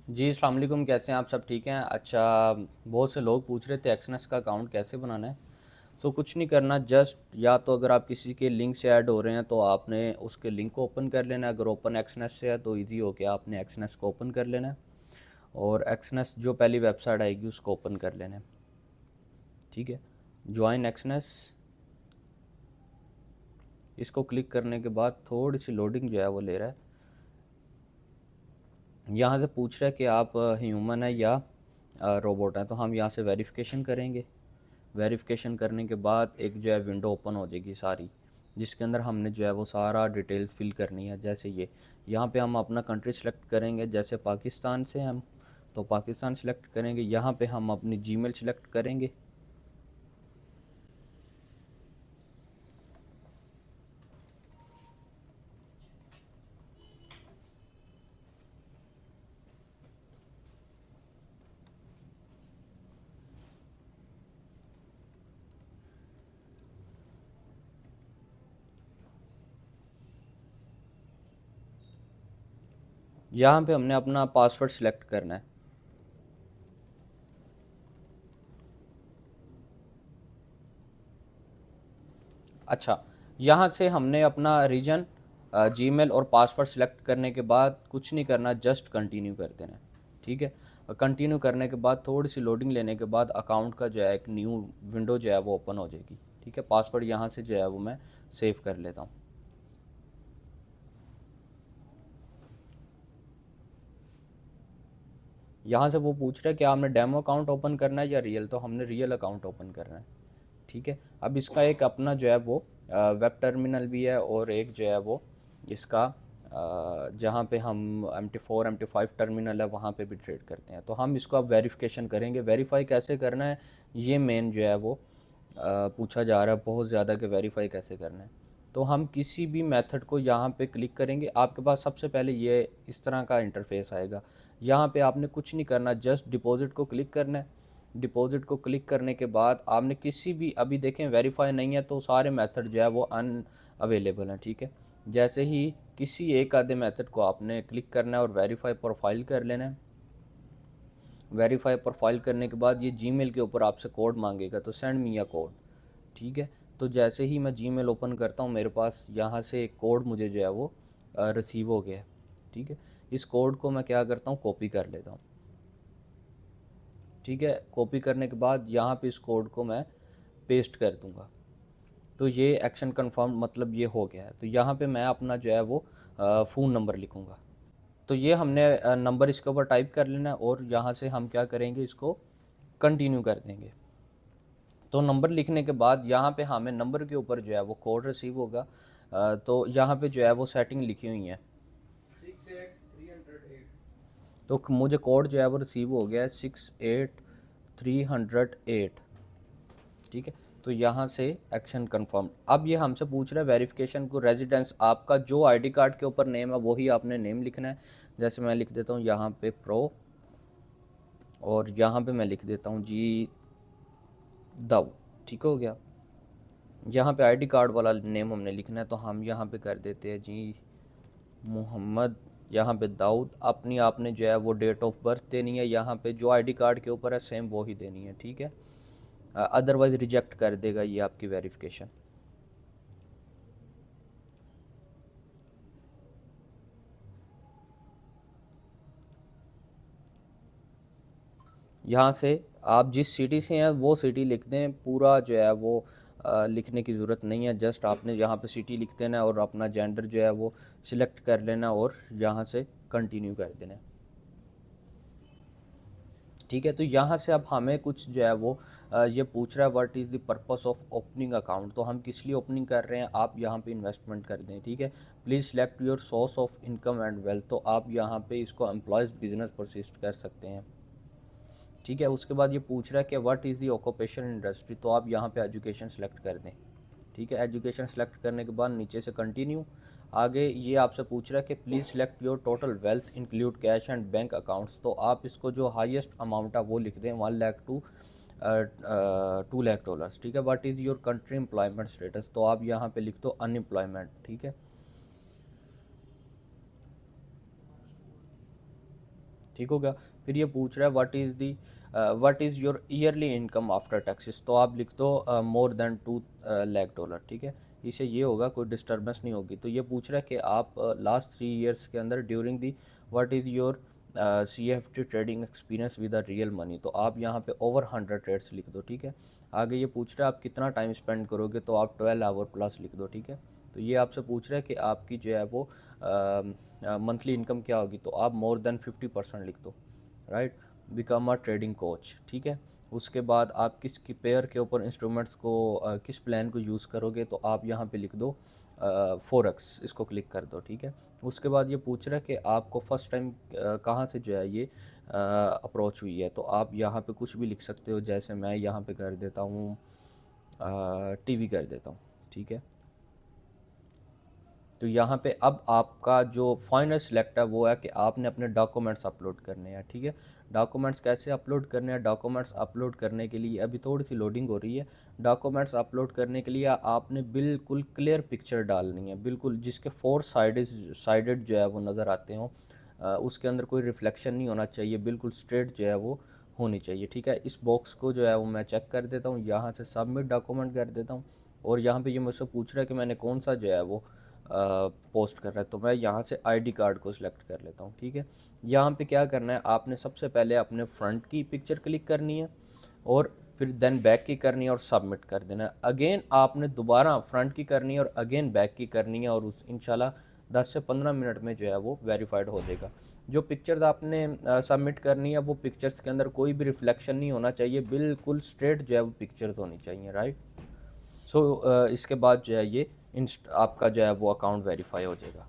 जी, अस्सलाम वालेकुम। कैसे हैं आप? सब ठीक हैं? अच्छा, बहुत से लोग पूछ रहे थे एक्सनेस का अकाउंट कैसे बनाना है। कुछ नहीं करना, जस्ट या तो अगर आप किसी के लिंक से ऐड हो रहे हैं तो आपने उसके लिंक को ओपन कर लेना है। अगर ओपन एक्सनेस से है तो इजी हो गया, आपने एक्सनेस को ओपन कर लेना है और एक्सनेस जो पहली वेबसाइट आएगी उसको ओपन कर लेना है। ठीक है, ज्वाइन एक्सनेस, इसको क्लिक करने के बाद थोड़ी सी लोडिंग जो है वो ले रहा है। यहाँ से पूछ रहा है कि आप ह्यूमन है या रोबोट है, तो हम यहाँ से वेरिफिकेशन करेंगे। वेरिफिकेशन करने के बाद एक जो है विंडो ओपन हो जाएगी सारी, जिसके अंदर हमने जो है वो सारा डिटेल्स फिल करनी है। जैसे ये यहाँ पे हम अपना कंट्री सेलेक्ट करेंगे, जैसे पाकिस्तान से हम तो पाकिस्तान सेलेक्ट करेंगे। यहाँ पे हम अपनी जीमेल सेलेक्ट करेंगे। यहाँ पे हमने अपना पासवर्ड सेलेक्ट करना है। अच्छा, यहाँ से हमने अपना रीजन, जीमेल और पासवर्ड सेलेक्ट करने के बाद कुछ नहीं करना, जस्ट कंटिन्यू कर देना है। ठीक है, कंटिन्यू करने के बाद थोड़ी सी लोडिंग लेने के बाद अकाउंट का जो है एक न्यू विंडो जो है वो ओपन हो जाएगी। ठीक है, पासवर्ड यहाँ से जो है वो मैं सेव कर लेता हूँ। यहाँ से वो पूछ रहा है कि आपने डेमो अकाउंट ओपन करना है या रियल, तो हमने रियल अकाउंट ओपन करना है। ठीक है, अब इसका एक अपना जो है वो वेब टर्मिनल भी है और एक जो है वो इसका जहाँ पे हम MT4 MT5 टर्मिनल है वहाँ पे भी ट्रेड करते हैं। तो हम इसको अब वेरिफिकेशन करेंगे। वेरीफाई कैसे करना है, ये मेन जो है वो पूछा जा रहा है बहुत ज़्यादा कि वेरीफाई कैसे करना है। तो हम किसी भी मेथड को यहाँ पे क्लिक करेंगे, आपके पास सबसे पहले ये इस तरह का इंटरफेस आएगा। यहाँ पे आपने कुछ नहीं करना, जस्ट डिपॉजिट को क्लिक करना है। डिपॉजिट को क्लिक करने के बाद आपने किसी भी, अभी देखें वेरीफाई नहीं है तो सारे मेथड जो है वो अनअवेलेबल हैं। ठीक है, जैसे ही किसी एक आधे मेथड को आपने क्लिक करना है और वेरीफाई प्रोफाइल कर लेना है। वेरीफाई प्रोफाइल करने के बाद ये जीमेल के ऊपर आपसे कोड मांगेगा, तो सेंड मी अ कोड। ठीक है, तो जैसे ही मैं जीमेल ओपन करता हूँ मेरे पास यहाँ से एक कोड मुझे जो है वो रिसीव हो गया है। ठीक है, इस कोड को मैं क्या करता हूँ, कॉपी कर लेता हूँ। ठीक है, कॉपी करने के बाद यहाँ पे इस कोड को मैं पेस्ट कर दूँगा। तो ये एक्शन कन्फर्म, मतलब ये हो गया है। तो यहाँ पे मैं अपना जो है वो फ़ोन नंबर लिखूँगा। तो ये हमने नंबर इसके ऊपर टाइप कर लेना है और यहाँ से हम क्या करेंगे, इसको कंटिन्यू कर देंगे। तो नंबर लिखने के बाद यहाँ पे हमें नंबर के ऊपर जो है वो कोड रिसीव होगा। तो यहाँ पे जो है वो सेटिंग लिखी हुई है। 68308। तो मुझे कोड जो है वो रिसीव हो गया है 68308। ठीक है, तो यहाँ से एक्शन कंफर्म। अब ये हमसे पूछ रहा है वेरिफिकेशन को रेजिडेंस, आपका जो आईडी कार्ड के ऊपर नेम है वही आपने नेम लिखना है। जैसे मैं लिख देता हूँ यहाँ पे प्रो, और यहाँ पे मैं लिख देता हूँ जी दाऊ। ठीक हो गया, यहाँ पे आईडी कार्ड वाला नेम हमने लिखना है, तो हम यहाँ पे कर देते हैं जी मोहम्मद, यहाँ पे दाऊद। अपनी आपने जो है वो डेट ऑफ बर्थ देनी है, यहाँ पे जो आईडी कार्ड के ऊपर है सेम वो ही देनी है। ठीक है, अदरवाइज़ रिजेक्ट कर देगा ये आपकी वेरिफिकेशन। यहाँ से आप जिस सिटी से हैं वो सिटी लिख दें, पूरा जो है वो लिखने की ज़रूरत नहीं है। जस्ट आपने यहाँ पे सिटी लिख देना है और अपना जेंडर जो है वो सिलेक्ट कर लेना और यहाँ से कंटिन्यू कर देना है। ठीक है, तो यहाँ से अब हमें कुछ जो है वो ये पूछ रहा है what is the purpose of opening account, तो हम किस लिए ओपनिंग कर रहे हैं, आप यहाँ पे इन्वेस्टमेंट कर दें। ठीक है, please select your source of income and wealth, तो आप यहाँ पे इसको एम्प्लॉयज़ बिजनेस परसिस्ट कर सकते हैं। ठीक है, उसके बाद ये पूछ रहा है कि what is the occupation industry, तो आप यहाँ पे एजुकेशन सेलेक्ट कर दें। ठीक है, एजुकेशन सेलेक्ट करने के बाद नीचे से कंटिन्यू। आगे ये आपसे पूछ रहा है कि please select your total wealth include cash and bank accounts, तो आप इसको जो हाईएस्ट अमाउंट है वो लिख दें 1 लाख टू 2 लाख डॉलर्स। ठीक है, what is your country employment status, तो आप यहाँ पे लिख दो अनएम्प्लॉयमेंट। ठीक है, ठीक हो गया। फिर ये पूछ रहा है what is your yearly income after taxes, तो आप लिख दो मोर देन $2 लाख, ठीक है। इससे ये होगा, कोई डिस्टर्बेंस नहीं होगी। तो ये पूछ रहा है कि आप लास्ट 3 ईयर्स के अंदर during the what is your CFD trading experience with a real money, तो आप यहाँ पे ओवर 100 ट्रेड्स लिख दो, ठीक है। आगे ये पूछ रहा है आप कितना टाइम स्पेंड करोगे, तो आप 12 आवर प्लस लिख दो, ठीक है। तो ये आपसे पूछ रहा है कि आपकी जो है वो मंथली इनकम क्या होगी, तो आप मोर देन 50% लिख दो, right. Become a trading coach, ठीक है। उसके बाद आप किस की पेयर के ऊपर इंस्ट्रूमेंट्स को किस प्लान को यूज़ करोगे, तो आप यहाँ पे लिख दो फोरेक्स, इसको क्लिक कर दो, ठीक है। उसके बाद ये पूछ रहा है कि आपको फर्स्ट टाइम कहाँ से जो है ये अप्रोच हुई है, तो आप यहाँ पे कुछ भी लिख सकते हो, जैसे मैं यहाँ पे कर देता हूँ टीवी कर देता हूँ, ठीक है। तो यहाँ पे अब आपका जो फाइनल सिलेक्ट है वो है कि आपने अपने डॉक्यूमेंट्स अपलोड करने हैं, ठीक है। डॉक्यूमेंट्स कैसे अपलोड करने हैं, डॉक्यूमेंट्स अपलोड करने के लिए अभी थोड़ी सी लोडिंग हो रही है। डॉक्यूमेंट्स अपलोड करने के लिए आपने बिल्कुल क्लियर पिक्चर डालनी है, बिल्कुल जिसके 4 साइडेड जो है वो नज़र आते हों, उसके अंदर कोई रिफ्लेक्शन नहीं होना चाहिए, बिल्कुल स्ट्रेट जो है वो होनी चाहिए, ठीक है। इस बॉक्स को जो है वो मैं चेक कर देता हूँ, यहाँ से सबमिट डॉक्यूमेंट कर देता हूँ। और यहाँ पे ये मुझसे पूछ रहा है कि मैंने कौन सा जो है वो पोस्ट कर रहा है, तो मैं यहाँ से आईडी कार्ड को सिलेक्ट कर लेता हूँ, ठीक है। यहाँ पे क्या करना है, आपने सबसे पहले अपने फ्रंट की पिक्चर क्लिक करनी है और फिर देन बैक की करनी है और सबमिट कर देना है। अगेन आपने दोबारा फ्रंट की करनी है और अगेन बैक की करनी है, और उस इंशाल्लाह 10 से 15 मिनट में जो है वो वेरीफाइड हो जाएगा। जो पिक्चर्स आपने सबमिट करनी है वो पिक्चर्स के अंदर कोई भी रिफ्लेक्शन नहीं होना चाहिए, बिल्कुल स्ट्रेट जो है वो पिक्चर्स होनी चाहिए, राइट। सो इसके बाद जो है ये आपका जो है वो अकाउंट वेरीफाई हो जाएगा।